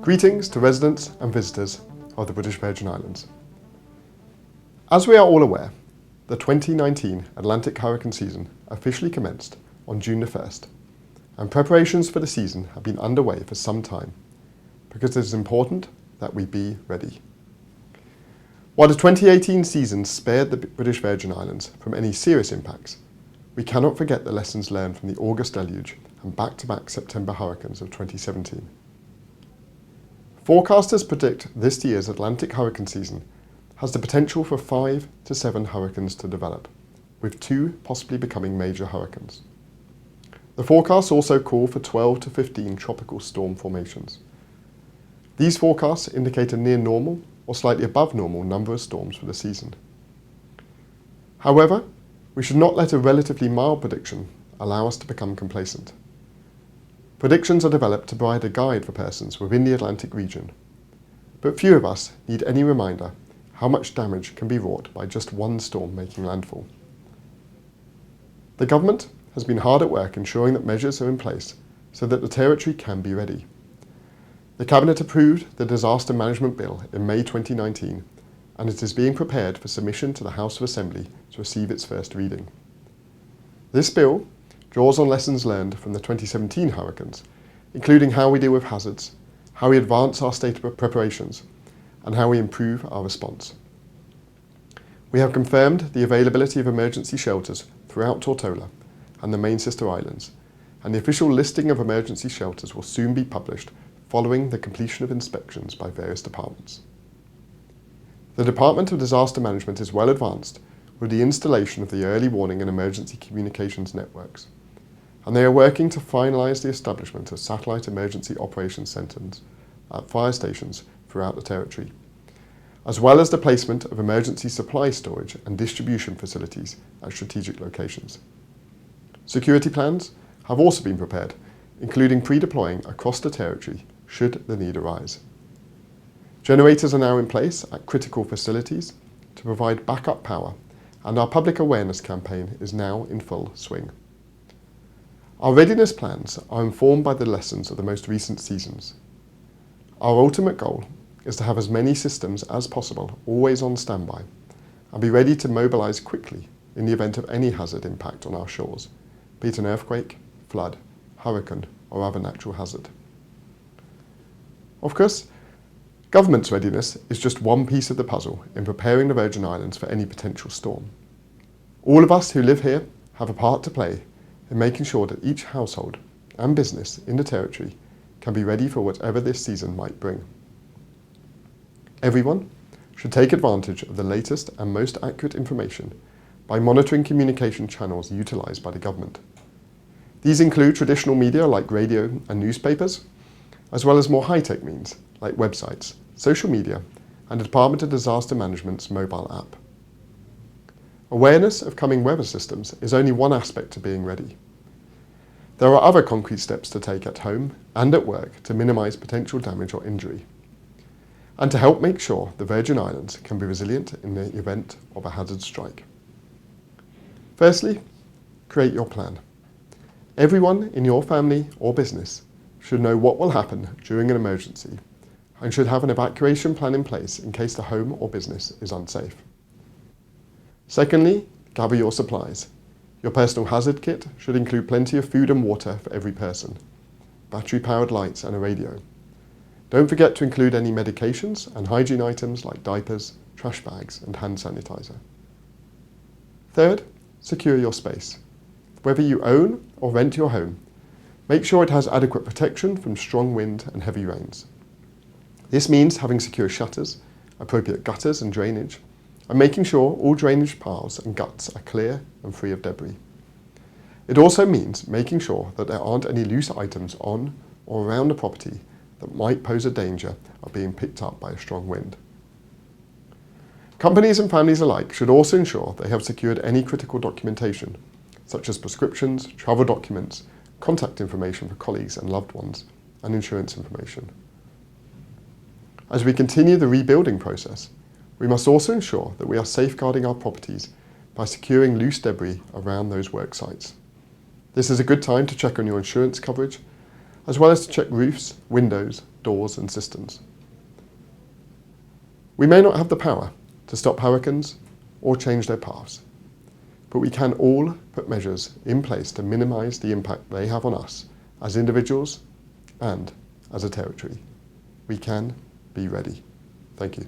Greetings to residents and visitors of the British Virgin Islands. As we are all aware, the 2019 Atlantic hurricane season officially commenced on June the 1st, and preparations for the season have been underway for some time because it is important that we be ready. While the 2018 season spared the British Virgin Islands from any serious impacts, we cannot forget the lessons learned from the August deluge and back-to-back September hurricanes of 2017. Forecasters predict this year's Atlantic hurricane season has the potential for 5 to 7 hurricanes to develop, with 2 possibly becoming major hurricanes. The forecasts also call for 12 to 15 tropical storm formations. These forecasts indicate a near normal or slightly above normal number of storms for the season. However, we should not let a relatively mild prediction allow us to become complacent. Predictions are developed to provide a guide for persons within the Atlantic region, but few of us need any reminder how much damage can be wrought by just one storm making landfall. The government has been hard at work ensuring that measures are in place so that the territory can be ready. The Cabinet approved the Disaster Management Bill in May 2019, and it is being prepared for submission to the House of Assembly to receive its first reading. This bill draws on lessons learned from the 2017 hurricanes, including how we deal with hazards, how we advance our state of preparations, and how we improve our response. We have confirmed the availability of emergency shelters throughout Tortola and the main sister islands, and the official listing of emergency shelters will soon be published following the completion of inspections by various departments. The Department of Disaster Management is well advanced with the installation of the early warning and emergency communications networks, and they are working to finalise the establishment of satellite emergency operations centres at fire stations throughout the territory, as well as the placement of emergency supply storage and distribution facilities at strategic locations. Security plans have also been prepared, including pre-deploying across the territory should the need arise. Generators are now in place at critical facilities to provide backup power, and our public awareness campaign is now in full swing. Our readiness plans are informed by the lessons of the most recent seasons. Our ultimate goal is to have as many systems as possible always on standby and be ready to mobilise quickly in the event of any hazard impact on our shores, be it an earthquake, flood, hurricane or other natural hazard. Of course, government's readiness is just one piece of the puzzle in preparing the Virgin Islands for any potential storm. All of us who live here have a part to play in making sure that each household and business in the territory can be ready for whatever this season might bring. Everyone should take advantage of the latest and most accurate information by monitoring communication channels utilised by the government. These include traditional media like radio and newspapers, as well as more high-tech means like websites, social media, and the Department of Disaster Management's mobile app. Awareness of coming weather systems is only one aspect to being ready. There are other concrete steps to take at home and at work to minimise potential damage or injury, and to help make sure the Virgin Islands can be resilient in the event of a hazard strike. Firstly, create your plan. Everyone in your family or business should know what will happen during an emergency and should have an evacuation plan in place in case the home or business is unsafe. Secondly, gather your supplies. Your personal hazard kit should include plenty of food and water for every person, battery-powered lights and a radio. Don't forget to include any medications and hygiene items like diapers, trash bags and hand sanitizer. Third, secure your space. Whether you own or rent your home, make sure it has adequate protection from strong wind and heavy rains. This means having secure shutters, appropriate gutters and drainage, and making sure all drainage paths and guts are clear and free of debris. It also means making sure that there aren't any loose items on or around the property that might pose a danger of being picked up by a strong wind. Companies and families alike should also ensure they have secured any critical documentation, such as prescriptions, travel documents, contact information for colleagues and loved ones, and insurance information. As we continue the rebuilding process, we must also ensure that we are safeguarding our properties by securing loose debris around those work sites. This is a good time to check on your insurance coverage, as well as to check roofs, windows, doors and cisterns. We may not have the power to stop hurricanes or change their paths, but we can all put measures in place to minimise the impact they have on us as individuals and as a territory. We can be ready. Thank you.